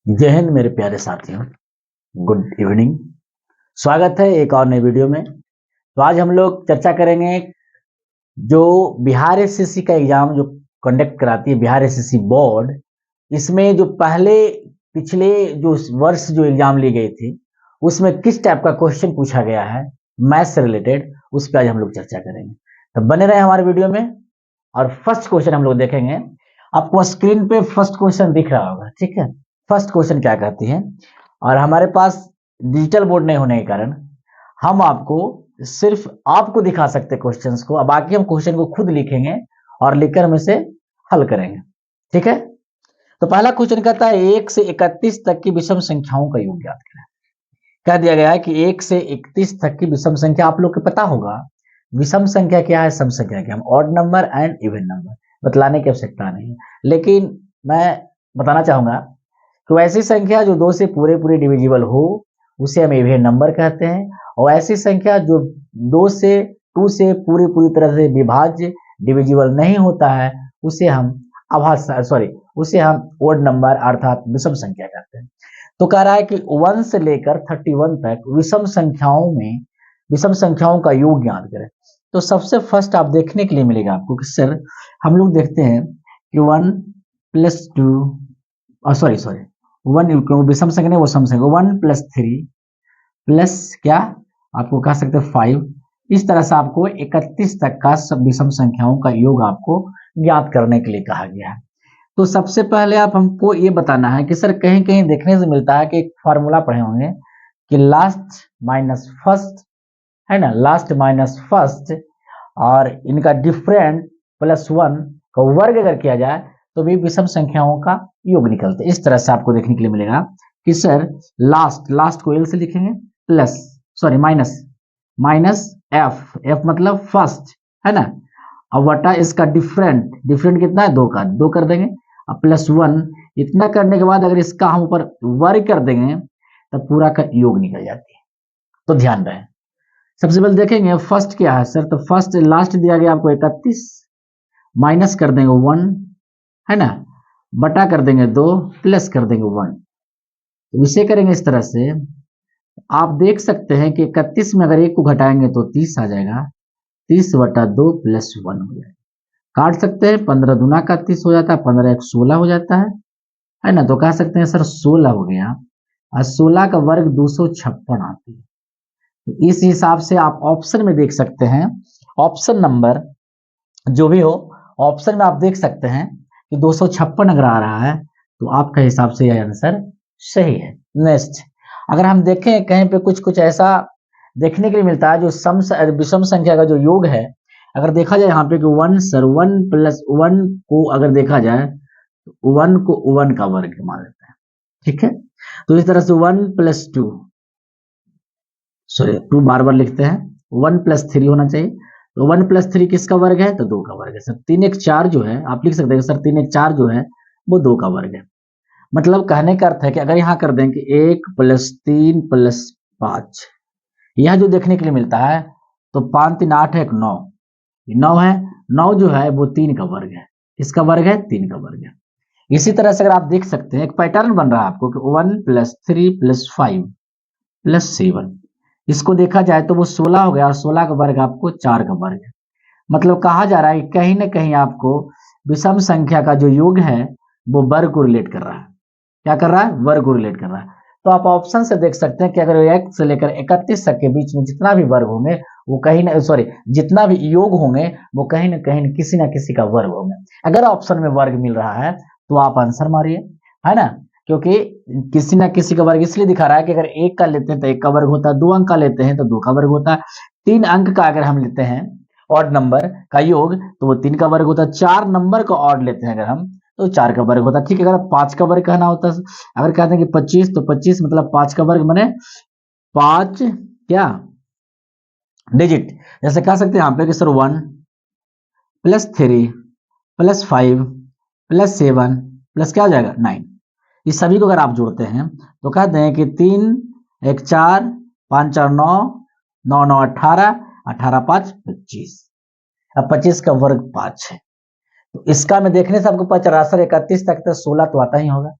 जय हिंद मेरे प्यारे साथियों, गुड इवनिंग। स्वागत है एक और नई वीडियो में। तो आज हम लोग चर्चा करेंगे जो बिहार एसएससी का एग्जाम जो कंडक्ट कराती है बिहार एसएससी बोर्ड। इसमें जो पिछले जो वर्ष जो एग्जाम ली गई थी उसमें किस टाइप का क्वेश्चन पूछा गया है मैथ्स से रिलेटेड, उस पर आज हम लोग चर्चा करेंगे। तो बने रहे हमारे वीडियो में। और फर्स्ट क्वेश्चन हम लोग देखेंगे। आपको स्क्रीन पे फर्स्ट क्वेश्चन दिख रहा होगा, ठीक है। फर्स्ट क्वेश्चन क्या कहती है, और हमारे पास डिजिटल बोर्ड नहीं होने के कारण हम आपको सिर्फ आपको दिखा सकते क्वेश्चंस को, अब बाकी हम क्वेश्चन को खुद लिखेंगे और लिखकर हम इसे हल करेंगे, ठीक है। तो पहला क्वेश्चन कहता है 1 से 31 तक की विषम संख्याओं का योग ज्ञात करें। कह दिया गया है कि 1 से 31 तक की विषम संख्या, आप लोग को पता होगा विषम संख्या क्या है, सम संख्या क्या है। Odd number and even number बतलाने की आवश्यकता नहीं है, लेकिन मैं बताना चाहूंगा तो ऐसी संख्या जो 2 से पूरे पूरे डिविजिबल हो उसे हम इवन नंबर कहते हैं, और ऐसी संख्या जो 2 से पूरी पूरी तरह से विभाज्य डिविजिबल नहीं होता है उसे हम उसे हम ओड नंबर अर्थात विषम संख्या कहते हैं। तो कह रहा है कि 1 से लेकर 31 तक विषम संख्याओं का योग ज्ञात करें। तो सबसे फर्स्ट आप देखने के लिए मिलेगा आपको कि सर हम लोग देखते हैं कि 1 प्लस 2 सॉरी 1 विषम संख्या नहीं वो सम संख्या 1 प्लस 3 प्लस क्या आपको कह सकते हैं 5। इस तरह से आपको 31 तक का सब विषम संख्याओं का योग आपको ज्ञात करने के लिए कहा गया है। तो सबसे पहले आप हमको ये बताना है कि सर कहीं कहीं देखने से मिलता है कि एक फॉर्मूला पढ़े होंगे कि लास्ट माइनस फर्स्ट, है ना, लास्ट माइनस फर्स्ट और इनका डिफरेंट प्लस 1 का वर्ग अगर किया जाए तो भी विषम संख्याओं का योग निकलते। इस तरह से आपको देखने के लिए मिलेगा कि सर लास्ट को एल से लिखेंगे प्लस माइनस एफ मतलब फर्स्ट, है ना, अब वटा इसका डिफरेंट कितना है 2 का 2 कर देंगे, अब प्लस 1। इतना करने के बाद अगर इसका हम ऊपर वर्ग कर देंगे तब पूरा का योग निकल जाती है। तो ध्यान रहे, सबसे पहले देखेंगे फर्स्ट क्या है सर। तो फर्स्ट लास्ट दिया गया आपको 31, माइनस कर देंगे 1, है ना, बटा कर देंगे 2, प्लस कर देंगे 1। तो इसे करेंगे इस तरह से। आप देख सकते हैं कि 31 में अगर 1 को घटाएंगे तो 30 आ जाएगा, 30 बटा 2 प्लस 1 हो जाएगा। काट सकते हैं, 15 दूना का 30 हो जाता है, 15 1 16 हो जाता है ना। तो कह सकते हैं सर 16 हो गया, और 16 का वर्ग 256 आती है। तो इस हिसाब से आप ऑप्शन में देख सकते हैं, ऑप्शन नंबर जो भी हो ऑप्शन में आप देख सकते हैं कि 256 अगर आ रहा है तो आपका हिसाब से यह आंसर सही है। नेक्स्ट अगर हम देखें कहीं पे कुछ ऐसा देखने के लिए मिलता है जो विषम संख्या का जो योग है, अगर देखा जाए यहाँ पे कि 1 प्लस 1 को अगर देखा जाए तो 1 को 1 का वर्ग मान लेते हैं, ठीक है। तो इस तरह से 1 प्लस 2 बार बार लिखते हैं, 1 प्लस 3 होना चाहिए। तो 1 प्लस 3 किसका वर्ग है, तो 2 का वर्ग है सर। 3 1 4 जो है आप लिख सकते हैं सर, 3 1 4 जो है वो 2 का वर्ग है। मतलब कहने का अर्थ है कि अगर यहाँ कर दें कि 1 प्लस 3 प्लस 5, यह जो देखने के लिए मिलता है तो 5 3 8 1 9, 9 है, 9 जो है वो 3 का वर्ग है। किसका वर्ग है, 3 का वर्ग है। इसी तरह से अगर आप देख सकते हैं एक पैटर्न बन रहा है आपको कि 1 प्लस 3 प्लस 5 प्लस 7, इसको देखा जाए तो वो 16 हो गया, और 16 का वर्ग आपको 4 का वर्ग है। मतलब कहा जा रहा है कि कहीं ना कहीं आपको विषम संख्या का जो योग है वो वर्ग को रिलेट कर रहा है। क्या कर रहा है, वर्ग को रिलेट कर रहा है। तो आप ऑप्शन से देख सकते हैं कि अगर 1 से लेकर 31 तक के बीच में जितना भी वर्ग होंगे वो जितना भी योग होंगे वो कहीं ना किसी का वर्ग होंगे। अगर ऑप्शन में वर्ग मिल रहा है तो आप आंसर मारिए, है ना, क्योंकि किसी ना किसी का वर्ग इसलिए दिखा रहा है कि अगर 1 का लेते हैं तो 1 का वर्ग होता है, 2 अंक का लेते हैं तो 2 का वर्ग होता है, 3 अंक का अगर हम लेते हैं ऑड नंबर का योग तो वो 3 का वर्ग होता है, 4 नंबर का ऑड लेते हैं अगर हम तो 4 का वर्ग होता है, ठीक है। अगर 5 का वर्ग कहना होता है, अगर कहते हैं कि 25 तो 25 मतलब 5 का वर्ग माने 5 क्या डिजिट। जैसे कह सकते हैं यहाँ पे कि sir 1 plus 3 plus 5 plus 7 plus क्या हो जाएगा 9। इस सभी को अगर आप जोड़ते हैं तो कहते हैं कि 3 1 4 5 4 9 9 9 18 18 5 25। अब 25 का वर्ग 5 है, तो इसका में देखने से आपको पता चला सर 31 तक तो 16 तो आता ही होगा।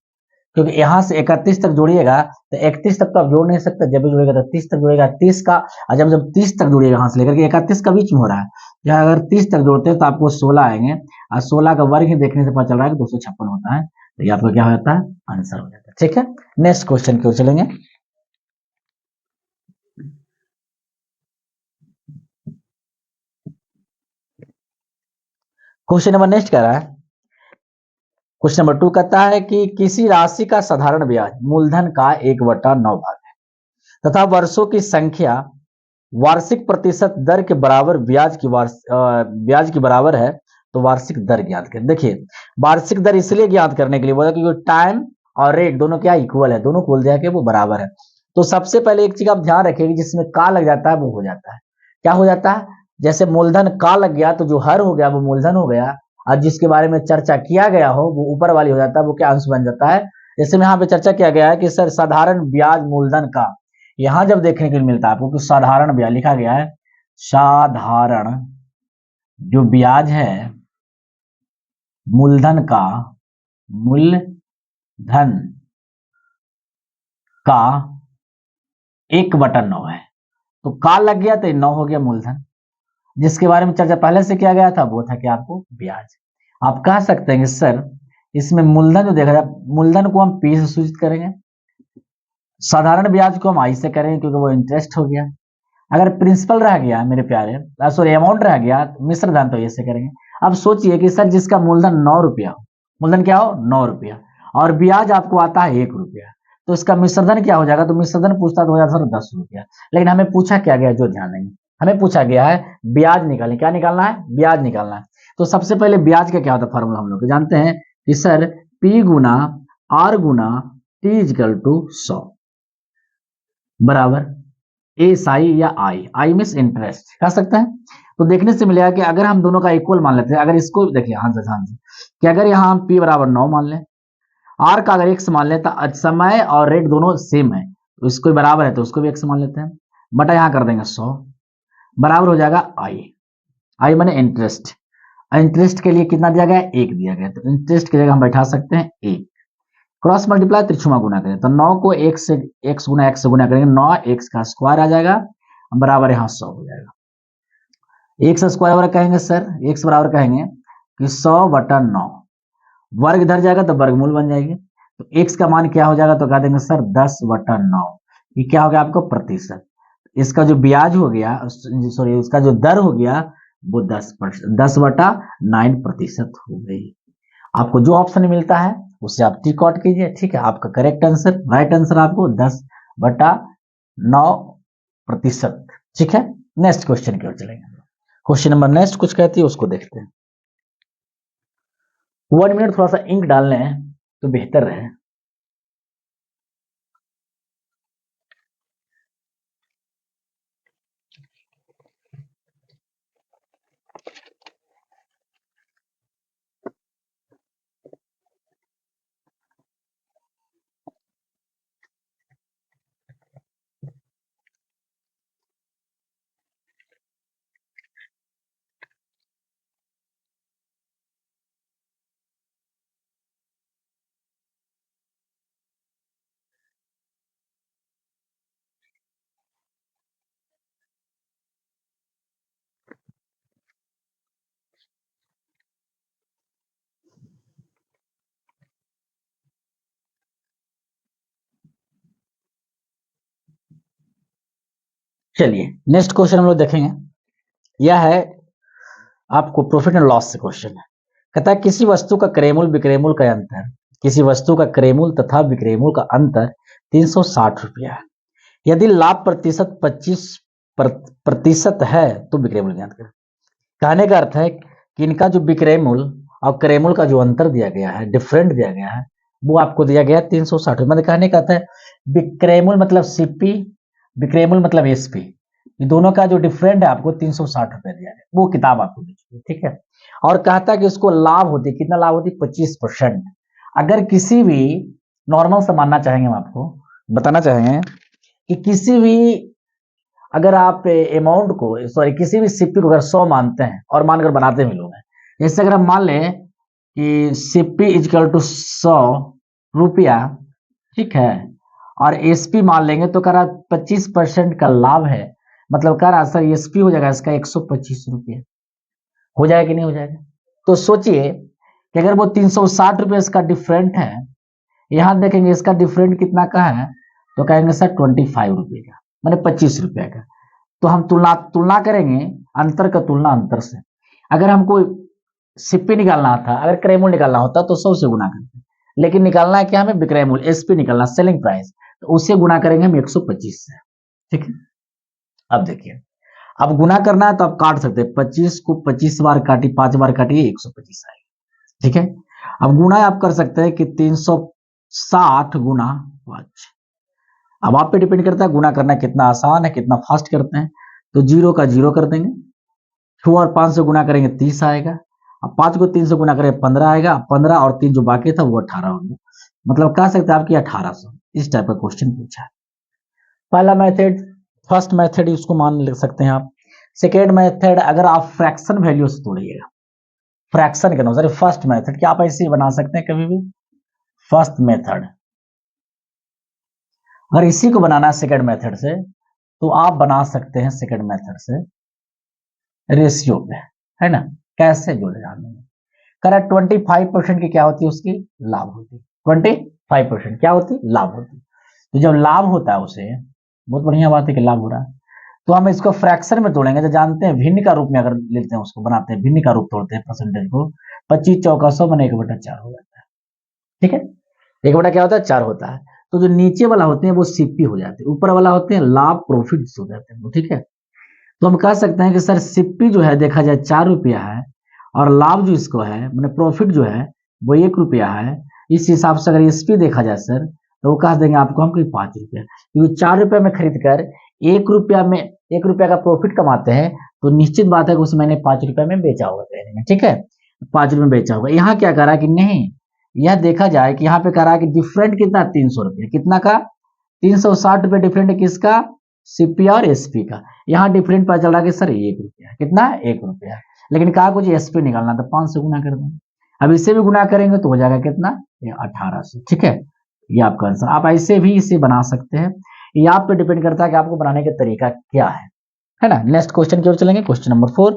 क्योंकि यहाँ से 31 तक जोड़िएगा तो 31 तक तो आप जोड़ नहीं सकते, जब भी जोड़ेगा तो 30 तक जोड़ेगा, 30 का, और जब 30 तक जोड़िएगा यहाँ से लेकर के 31 का बीच में हो रहा है, या अगर 30 तक जोड़ते हैं तो आपको 16 आएंगे, और 16 का वर्ग ही देखने से पता चल रहा है कि 256 होता है, तो ये आपका क्या हो जाता है, आंसर हो जाता है। ठीक है, नेक्स्ट क्वेश्चन की ओर चलेंगे। क्वेश्चन नंबर नेक्स्ट कह रहा है, क्वेश्चन नंबर 2 कहता है कि किसी राशि का साधारण ब्याज मूलधन का 1/9 भाग है तथा वर्षों की संख्या वार्षिक प्रतिशत दर के बराबर ब्याज की बराबर है, तो वार्षिक दर ज्ञात करें। देखिए, वार्षिक दर इसलिए ज्ञात करने के लिए बोला क्योंकि टाइम और रेट दोनों क्या इक्वल है, दोनों बोल दिया कि वो बराबर है। तो सबसे पहले एक चीज आप ध्यान रखिएगा, जिसमें का लग जाता है वो हो जाता है, क्या हो जाता है, जैसे मूलधन का लग गया तो जो हर हो गया वो मूलधन हो गया, और जिसके बारे में चर्चा किया गया हो वो ऊपर वाली हो जाता है, वो क्या अंश बन जाता है। जैसे में यहाँ पे चर्चा किया गया है कि सर साधारण ब्याज मूलधन का, यहां जब देखने के लिए मिलता है आपको कि साधारण ब्याज लिखा गया है, साधारण जो ब्याज है मूलधन का, मूलधन का 1/9 है, तो का लग गया तो 9 हो गया मूलधन, जिसके बारे में चर्चा पहले से किया गया था वो था कि आपको ब्याज। आप कह सकते हैं कि सर इसमें मूलधन जो देखा जाए, मूलधन को हम पी से सूचित करेंगे, साधारण ब्याज को हम आई से करेंगे क्योंकि वो इंटरेस्ट हो गया, अगर प्रिंसिपल रह गया मेरे प्यारे, सॉरी अमाउंट रह गया, मिश्र धन तो ऐसे करेंगे। अब सोचिए कि सर जिसका मूलधन 9 रुपया हो, मूलधन क्या हो 9 रुपया, और ब्याज आपको आता है 1 रुपया, तो इसका मिश्रधन क्या हो जाएगा, तो मिश्रधन पूछता तो हो जाता सर 10 रुपया, लेकिन हमें पूछा क्या गया, जो ध्यान नहीं, हमें पूछा गया है ब्याज निकालने, क्या निकालना है, ब्याज निकालना है। तो सबसे पहले ब्याज का क्या होता है फार्मूला, हम लोग जानते हैं कि सर P गुना R गुना T इजकल टू 100 बराबर एस आई या आई मीन्स इंटरेस्ट कह सकते हैं। तो देखने से मिलेगा कि अगर हम दोनों का इक्वल मान लेते हैं, अगर इसको देखिए ध्यान से कि अगर यहाँ हम P बराबर 9 मान लें, R का अगर x मान लें, तो समय और रेट दोनों सेम है, तो इसको बराबर है तो उसको भी x मान लेते हैं, बटा यहाँ कर देंगे 100 बराबर हो जाएगा आई माने इंटरेस्ट, इंटरेस्ट के लिए कितना दिया गया, 1 दिया गया, तो इंटरेस्ट की जगह हम बैठा सकते हैं 1, क्रॉस मल्टीप्लाई त्रिछुमा गुना करें तो 9 को 1 से x से गुना करेंगे, 9x का स्क्वायर आ जाएगा बराबर यहाँ 100 हो जाएगा। x स्क्वायर बराबर कहेंगे सर, x बराबर कहेंगे कि 100/9, वर्ग इधर जाएगा तो वर्गमूल बन जाएगी, तो x का मान क्या हो जाएगा, तो कह देंगे सर 10/9, ये क्या हो गया आपको प्रतिशत, इसका जो ब्याज हो गया, सॉरी इसका जो दर हो गया वो 10/9% हो गई। आपको जो ऑप्शन मिलता है उससे आप टिक आउट कीजिए, ठीक है, आपका करेक्ट आंसर, राइट आंसर आपको 10/9%, ठीक है। नेक्स्ट क्वेश्चन की ओर चलेंगे, क्वेश्चन नंबर नेक्स्ट कुछ कहती है उसको देखते हैं। 1 मिनट थोड़ा सा इंक डालने हैं तो बेहतर रहे। चलिए नेक्स्ट क्वेश्चन हम लोग देखेंगे, यह है आपको प्रॉफिट एंड लॉस से क्वेश्चन है। कहता है किसी वस्तु का क्रय मूल्य विक्रय मूल्य का अंतर, किसी वस्तु का क्रय मूल्य तथा विक्रय मूल्य का अंतर 360 रुपया है, यदि लाभ प्रतिशत 25% है तो विक्रय मूल्य ज्ञात करें। कहने का अर्थ है कि इनका जो विक्रय मूल्य और क्रय मूल्य का जो अंतर दिया गया है, डिफरेंट दिया गया है, वो आपको दिया गया 360। मतलब कहने का अर्थ है विक्रय मूल्य मतलब सीपी, विक्रय मूल्य मतलब एसपी, ये दोनों का जो डिफरेंट है आपको 360 रुपए दिया गया, वो किताब आपको दी, ठीक है। और कहता है कि उसको लाभ होती, कितना लाभ होती, 25%। अगर किसी भी नॉर्मल से मानना चाहेंगे, हम आपको बताना चाहेंगे कि किसी भी अगर आप अमाउंट को, सॉरी किसी भी सीपी को अगर 100 मानते हैं और मानकर बनाते भी लोग हैं, जैसे अगर हम मान लें कि सीपी इजकल टू 100 रुपया, ठीक है, और एसपी मान लेंगे तो कह रहा 25% का लाभ है, मतलब कह रहा सर एसपी हो जाएगा इसका 125 रुपये, हो जाएगा कि नहीं हो जाएगा? तो सोचिए कि अगर वो 360 रुपये इसका डिफरेंट है, यहां देखेंगे इसका डिफरेंट कितना का है, तो कहेंगे सर 25 रुपये का, मैंने 25 रुपये का। तो हम तुलना तुलना करेंगे, अंतर का तुलना अंतर से। अगर हमको सिप्पी निकालना था, अगर क्रय मूल्य निकालना होता तो 100 से गुना करते, लेकिन निकालना है क्या हमें, विक्रय मूल्य, एसपी निकालना, सेलिंग प्राइस, तो उससे गुना करेंगे हम 125 से, ठीक है। अब देखिए, अब गुना करना है तो आप काट सकते हैं, 25 को 25 बार काटी, 5 बार काटिए, 125 आएगा, ठीक है। अब गुना आप कर सकते हैं कि 360 गुना 5। अब आप पे डिपेंड करता है गुना करना कितना आसान है, कितना फास्ट करते हैं। तो 0 का 0 कर देंगे, 2 और 5 से गुना करेंगे 30 आएगा, अब 5 को 3 से गुना करेंगे 15 आएगा, 15 और 3 जो बाकी था वो 18 हो गया, मतलब कह सकते हैं आपकी 1800। इस टाइप का क्वेश्चन पूछा है। पहला मेथड, फर्स्ट मेथड उसको मान ले सकते हैं आप। सेकेंड मेथड, अगर आप फ्रैक्शन वैल्यू से तोड़िएगा, फ्रैक्शन के अनुसार, फर्स्ट मेथड क्या आप ऐसे ही बना सकते हैं कभी भी, फर्स्ट मेथड। अगर इसी को बनाना है सेकेंड मेथड से, तो आप बना सकते हैं सेकेंड मेथड से रेशियो पे, है ना। कैसे जोड़े जाने, करेक्ट, 25% की क्या होती है उसकी, लाभ होती है। 25% क्या होती, लाभ होती। तो जब लाभ होता है उसे, बहुत बढ़िया बात है कि लाभ हो रहा है, तो हम इसको फ्रैक्शन में तोड़ेंगे, तो जानते हैं भिन्न का रूप में अगर लेते हैं, उसको बनाते हैं, भिन्न का रूप तोड़ते हैं परसेंटेज को, 25 चौका 100 मैंने 1/4 हो जाता है, ठीक है। 1 क्या होता है, 4 होता है। तो जो नीचे वाला होते हैं वो सीपी हो जाते हैं, ऊपर वाला होते हैं लाभ प्रॉफिट हो जाते हैं, ठीक है। तो हम कह सकते हैं कि सर सीपी जो है देखा जाए 4 रुपया है, और लाभ जो इसको है मैंने प्रॉफिट जो है वो 1 रुपया है। इस हिसाब से अगर एसपी देखा जाए सर, तो वो कह देंगे आपको हम कि 5 रुपया, क्योंकि 4 रुपया में खरीद कर 1 रुपया में 1 रुपया का प्रॉफिट कमाते हैं, तो निश्चित बात है कि उसे मैंने 5 रुपया में बेचा होगा ट्रेनिंग में, ठीक है, 5 रुपये में बेचा होगा। यहाँ क्या कह रहा है कि नहीं, यह देखा जाए कि यहाँ पे कह रहा है कि डिफरेंट कितना, 300 रुपये, कितना का, 360 रुपये डिफरेंट है किसका, सीपी और एसपी का। यहाँ डिफरेंट पता चल रहा है कि सर 1 रुपया, कितना, 1 रुपया, लेकिन कहा कुछ एसपी निकालना तो 5 से गुना कर देंगे। अब इससे भी गुना करेंगे तो हो जाएगा कितना, 1800, ठीक है। ये आपका आंसर, आप ऐसे भी इसे बना सकते हैं, ये आप पे डिपेंड करता है कि आपको बनाने का तरीका क्या है ना। नेक्स्ट क्वेश्चन की ओर चलेंगे, क्वेश्चन नंबर 4।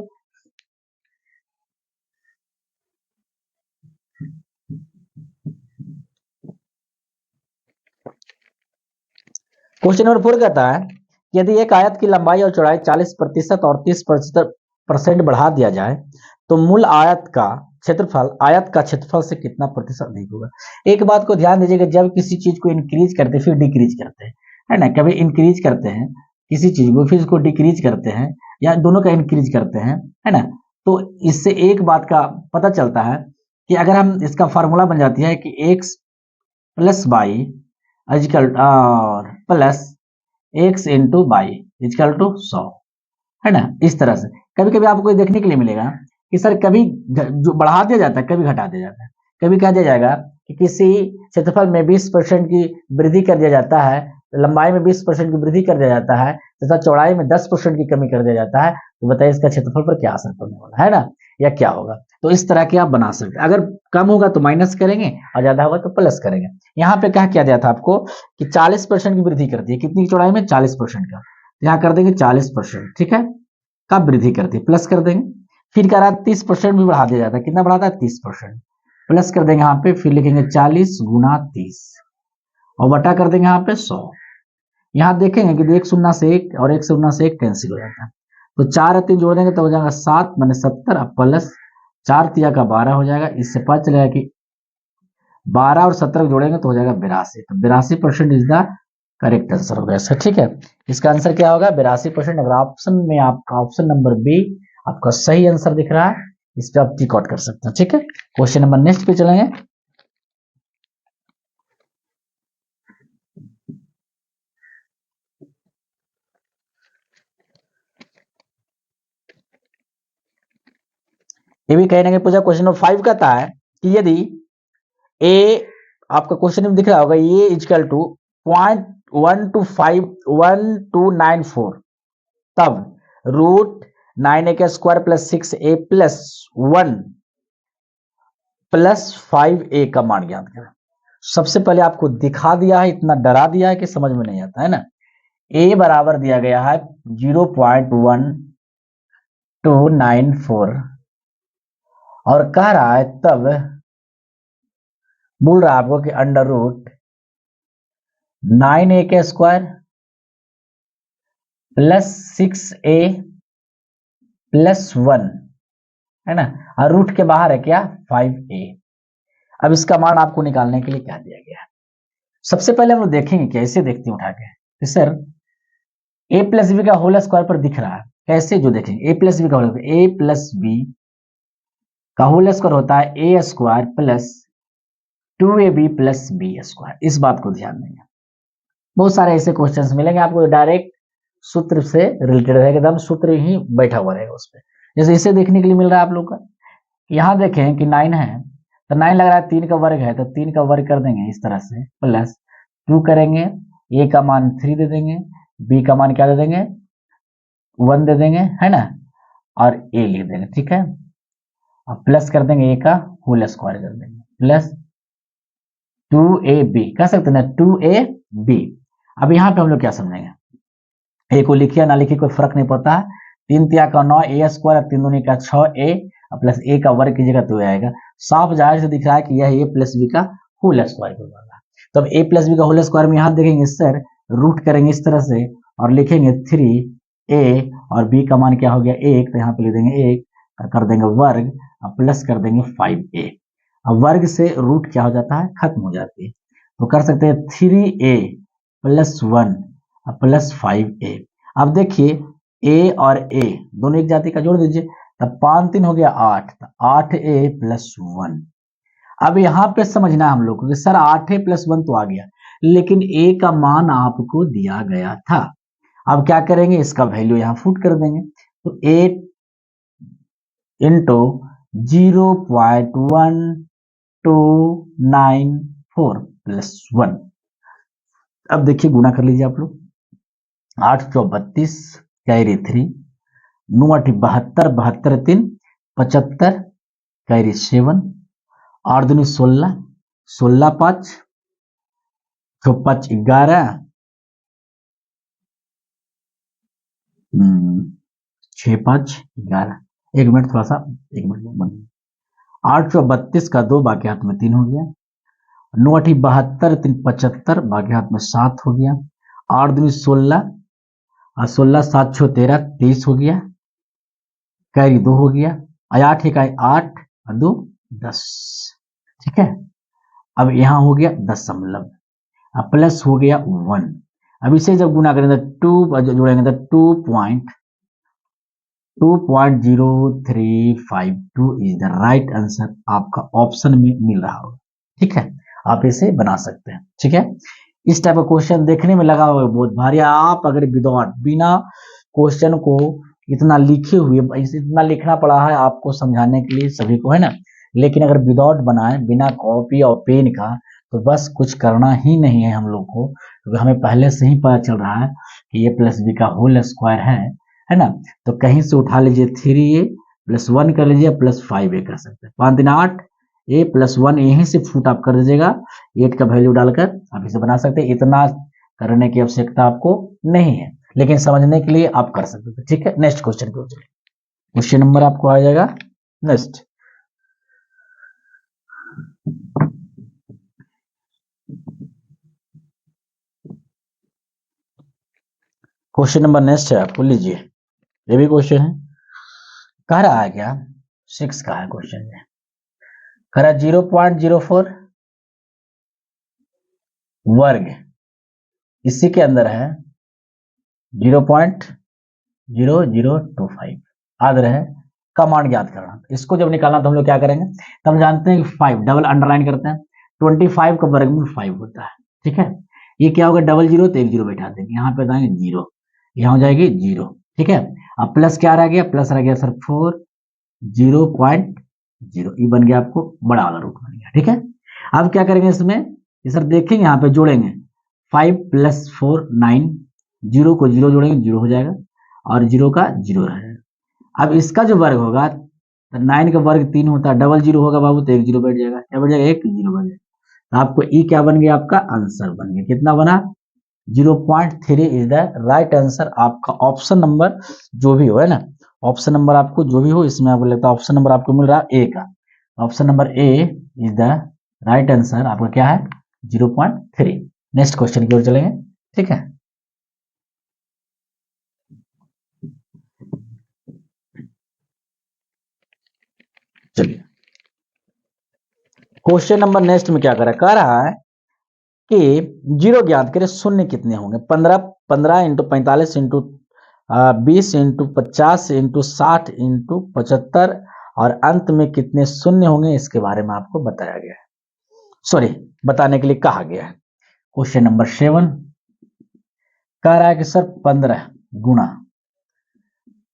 क्वेश्चन नंबर 4 कहता है, यदि एक आयत की लंबाई और चौड़ाई 40% और 30% बढ़ा दिया जाए, तो मूल आयत का क्षेत्रफल से कितना प्रतिशत अधिक होगा। एक बात को ध्यान दीजिएगा, जब किसी चीज को इंक्रीज करते हैं फिर डिक्रीज करते हैं, है ना, कभी इंक्रीज करते हैं किसी चीज को फिर उसको डिक्रीज करते हैं, या दोनों का इंक्रीज करते हैं, है ना, तो इससे एक बात का पता चलता है कि अगर हम इसका फॉर्मूला बन जाती है कि एक्स प्लस वाई इजिकल और plus x into y equal to 100, है ना। इस तरह से कभी कभी आपको ये देखने के लिए मिलेगा कि सर कभी जो बढ़ा दिया जाता है, कभी घटा दिया जाता है, कभी कह दिया जाएगा कि किसी क्षेत्रफल में 20% की वृद्धि कर दिया जाता है, लंबाई में 20% की वृद्धि कर दिया जाता है, तथा चौड़ाई में 10% की कमी कर दिया जाता है, तो बताइए इसका क्षेत्रफल पर क्या असर पड़ने वाला है ना, या क्या होगा। तो इस तरह के आप बना सकते हैं, अगर कम होगा तो माइनस करेंगे और ज्यादा होगा तो प्लस करेंगे। यहाँ पे क्या किया गया था आपको कि 40% की वृद्धि करती है, कितनी चौड़ाई में, 40% का, यहाँ कर देंगे 40%, ठीक है, का वृद्धि करती है, प्लस कर देंगे। फिर कह रहा है 30% भी बढ़ा दिया जाता है, कितना बढ़ाता है, 30%, प्लस कर देंगे यहाँ पे, फिर लिखेंगे 40 गुना 30 और बटा कर देंगे यहाँ पे 100। यहाँ देखेंगे कि 1 शून्य से 1 और 1 शून्य से 1 कैंसिल हो जाता है, तो 4 और 3 जोड़ देंगे तो हो जाएगा 7 मैंने 70, अब प्लस 4 तिया का 12 हो जाएगा। इससे पता चलेगा कि 12 और 17 जोड़ेंगे तो हो जाएगा 82, तो 82% इज द करेक्ट आंसर होगा इसका, ठीक है। इसका आंसर क्या होगा, 82%। अगर ऑप्शन में आपका ऑप्शन नंबर बी आपका सही आंसर दिख रहा है, इस पे आप टिक आउट कर सकते हैं, ठीक है। क्वेश्चन नंबर नेक्स्ट पे चलेंगे। ये भी कहीं ना कहीं पूछा, क्वेश्चन नंबर 5 कहता है कि यदि ए, आपका क्वेश्चन में दिख रहा होगा, ए इजकल टू 0.1294, तब √9a का square plus 6a plus 1 plus 5a का मान ज्ञात करें। सबसे पहले आपको दिखा दिया है, इतना डरा दिया है कि समझ में नहीं आता है ना। ए बराबर दिया गया है 0.1294 और कह रहा है तब बोल रहा है आपको कि अंडर रूट 9a का स्क्वायर प्लस 6a प्लस 1 है ना, और रूट के बाहर है क्या 5a। अब इसका मान आपको निकालने के लिए क्या दिया गया है। सबसे पहले हम लोग देखेंगे, कैसे देखते हैं उठा के कि सर a प्लस बी का होल स्क्वायर पर दिख रहा है, कैसे जो देखेंगे a प्लस बी का होल, a प्लस बी का होल स्क्वायर होता है a square plus 2ab plus b square. इस बात को ध्यान देंगे, बहुत सारे ऐसे क्वेश्चंस मिलेंगे आपको डायरेक्ट सूत्र से रिलेटेड रहेगा, एकदम सूत्र ही बैठा हुआ रहेगा उस पर। जैसे इसे देखने के लिए मिल रहा है आप लोग का, यहाँ देखें कि 9 है तो 9 लग रहा है 3 का वर्ग है तो 3 का वर्ग कर देंगे इस तरह से, प्लस 2 करेंगे, a का मान 3 दे देंगे, b का मान क्या दे देंगे 1 दे देंगे है ना, और a लिख देंगे, ठीक है। अब प्लस कर देंगे a का होल स्क्वायर कर देंगे प्लस 2ab, कह सकते हैं ना 2ab। अब यहाँ पे हम लोग क्या समझेंगे, ए को लिखिए ना लिखिए कोई फर्क नहीं पड़ता है, 3 तिया का 9 a स्क्वायर 3 दूनी का 6a प्लस a का वर्ग कीजिएगा तो आएगा। साफ जाहिर से दिख रहा है कि यह a प्लस बी का होल स्क्वायर के बराबर है। तो अब a प्लस बी का होल स्क्वायर में यहाँ देखेंगे सर रूट करेंगे इस तरह से और लिखेंगे 3a और b का मान क्या हो गया 1, तो यहाँ पे लिख देंगे 1 कर देंगे वर्ग और प्लस कर देंगे 5a। अब वर्ग से रूट क्या हो जाता है खत्म हो जाती है, तो कर सकते हैं 3a प्लस 1 प्लस 5a। अब देखिए a और a दोनों एक जाति का जोड़ दीजिए, तब 5 3 हो गया 8, तो 8a प्लस 1। अब यहाँ पे समझना है हम लोग को कि सर 8a प्लस 1 तो आ गया, लेकिन a का मान आपको दिया गया था। अब क्या करेंगे, इसका वैल्यू यहाँ फुट कर देंगे, तो 8 इंटू 0.1294 प्लस 1। अब देखिए गुना कर लीजिए आप लोग, 8 चौ 32 कैरी 3, 9 8 72 72 3 75 कैरी 7, 8 दूनी 16 16 5 6 5 11 6 5 11, 1 मिनट थोड़ा सा 1 मिनट बन, 8 चौ 32 का 2 बाकी हाथ में 3 हो गया, 9 8 72 3 75 बाकी हाथ में 7 हो गया, 8 दूनी 16 और 16 7 6 13 23 हो गया, कैरी 2 हो गया, 8 एक 8 और 2 10, ठीक है। अब यहाँ हो गया दशमलव, अब प्लस हो गया 1। अब इसे जब गुना करेंगे तो 2 जोड़ेंगे तो 2.0352 इज द राइट आंसर, आपका ऑप्शन में मिल रहा होगा, ठीक है। आप इसे बना सकते हैं, ठीक है। इस टाइप का क्वेश्चन देखने में लगा होगा बहुत भारी, आप अगर विदाउट बिना क्वेश्चन को इतना लिखे हुए, इतना लिखना पड़ा है आपको समझाने के लिए सभी को है ना, लेकिन अगर विदाउट बनाए बिना कॉपी और पेन का तो बस कुछ करना ही नहीं है हम लोग को, क्योंकि हमें पहले से ही पता चल रहा है कि a प्लस बी का होल स्क्वायर है ना। तो कहीं से उठा लीजिए 3a प्लस 1 कर लीजिए प्लस 5a कर सकते हैं, 5 3 8 a प्लस 1 यहीं से फुट आप कर दीजिएगा, 8 का वैल्यू डालकर आप इसे बना सकते हैं। इतना करने की आवश्यकता आपको नहीं है, लेकिन समझने के लिए आप कर सकते हैं, ठीक है। नेक्स्ट क्वेश्चन पे चलिए, क्वेश्चन नंबर आपको आ जाएगा नेक्स्ट, क्वेश्चन नंबर नेक्स्ट है आपको, लीजिए ये भी क्वेश्चन है, कह रहा है क्या 6 का है क्वेश्चन में, कह रहा है 0.04 वर्ग, इसी के अंदर है 0.0025 याद रहे का मान ज्ञात करना। इसको जब निकालना तो हम लोग क्या करेंगे, तो हम जानते हैं कि 5 डबल अंडरलाइन करते हैं, 25 का वर्गमूल 5 होता है, ठीक है। ये क्या होगा डबल जीरो तो एक जीरो बैठा देंगे, यहाँ पे जाएंगे 0, यहाँ हो जाएगी 0, ठीक है। अब प्लस क्या रह गया, प्लस रह गया सर 4 0.0, ये बन गया आपको बड़ा वाला रूट बन गया, ठीक है। अब क्या करेंगे इसमें, ये सर देखेंगे यहाँ पे जोड़ेंगे 5 प्लस 4 9, 0 को 0 जोड़ेंगे 0 हो जाएगा और 0 का 0 रह जाएगा। अब इसका जो वर्ग होगा तो 9 का वर्ग 3 होता है, डबल 0 होगा बाबू तो एक 0 बैठ जाएगा, क्या बैठ जाएगा एक 0 बैठ जाएगा, तो आपको ई क्या बन गया, आपका आंसर बन गया, कितना बना 0.3 इज द राइट आंसर। आपका ऑप्शन नंबर जो भी हो, है ना, ऑप्शन नंबर आपको जो भी हो, इसमें आपको लगता है ऑप्शन नंबर आपको मिल रहा है ए का, option number A is the right answer. आपका क्या है 0.3। नेक्स्ट क्वेश्चन की ओर चलेंगे, ठीक है। चलिए क्वेश्चन नंबर नेक्स्ट में क्या कह रहा है कि जीरो ज्ञात करें, शून्य कितने होंगे, 15 into 45 into 20 into 50 into 60 into 75 और अंत में कितने शून्य होंगे, इसके बारे में आपको बताया गया है, सॉरी बताने के लिए कहा गया है। क्वेश्चन नंबर 7 कह रहा है कि सर 15 गुना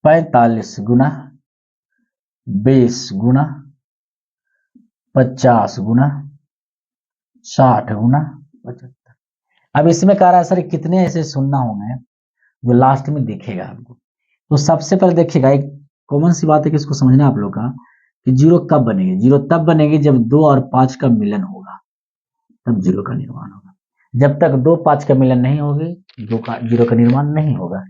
45 गुना 20 गुना 50 गुना 60 गुना 75। अब इसमें कह रहा है सर कितने ऐसे शून्य होंगे जो लास्ट में दिखेगा आपको। तो सबसे पहले देखिएगा, एक कॉमन सी बात है कि इसको समझना आप लोग का कि जीरो कब बनेगी। जीरो तब बनेगी जब 2 और 5 का मिलन होगा, तब जीरो का निर्माण होगा। जब तक 2 5 का मिलन नहीं होगी, जीरो का निर्माण नहीं होगा।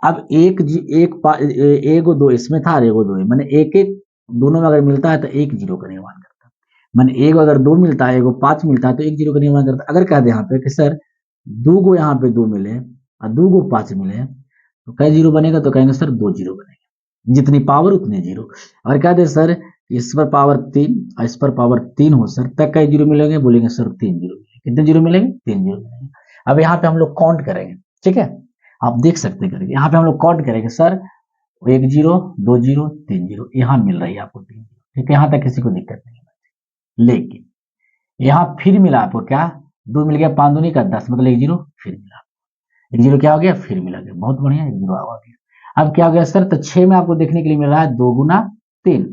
अब एगो 2 इसमें था और एगो 2, मैंने एक एक दोनों में अगर मिलता है तो एक जीरो का निर्माण करता है। मैंने एगो अगर 2 मिलता है, एगो 5 मिलता है तो एक जीरो का निर्माण करता है। अगर कह दे यहाँ पे कि सर 2 गो यहाँ पे 2 मिले और 2 गो 5 मिले तो कई जीरो बनेगा, तो कहेंगे सर 2 जीरो बनेगा, जितनी पावर उतने जीरो। और कह दे सर इस पर पावर 3 और इस पर पावर 3 हो सर, तक कई जीरो मिलेंगे, बोलेंगे सर 3 जीरो मिलेंगे। कितने जीरो मिलेंगे, 3 जीरो मिलेंगे। अब यहाँ पे हम लोग काउंट करेंगे, ठीक है, आप देख सकते हैं करके, यहाँ पे हम लोग काउंट करेंगे सर 1 जीरो 2 जीरो 3 जीरो, यहाँ मिल रही है आपको 3 जीरो, ठीक है, यहाँ तक किसी को दिक्कत नहीं है। लेकिन यहाँ फिर मिला आपको क्या, 2 मिल गया, 5 दूनी का 10 मतलब 1 जीरो फिर मिला, 1 जीरो क्या हो गया, फिर मिला गया, बहुत बढ़िया, 1 जीरो आ गया। अब क्या हो गया सर, तो 6 में आपको देखने के लिए मिल रहा है 2 गुना 3,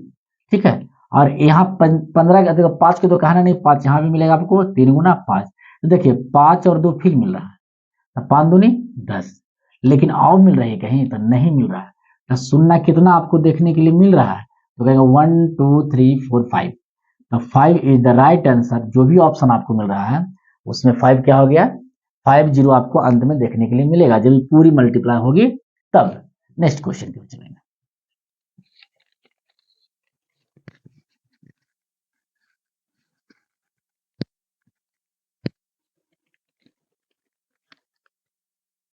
ठीक है, और यहाँ 15 का देखो 5 के तो कहना नहीं, 5 यहाँ भी मिलेगा आपको 3 गुना 5, तो देखिए 5 और 2 फिर मिल रहा है, तो 5 दूनी 10, लेकिन और मिल रही है कहीं, तो नहीं मिल रहा है। तो शून्य कितना आपको देखने के लिए मिल रहा है, तो कहेंगे 1 2 3 4 5, तो 5 इज द राइट आंसर। जो भी ऑप्शन आपको मिल रहा है उसमें 5 क्या हो गया, 5 जीरो आपको अंत में देखने के लिए मिलेगा, जब पूरी मल्टीप्लाई होगी तब। नेक्स्ट क्वेश्चन की ओर चलेंगे।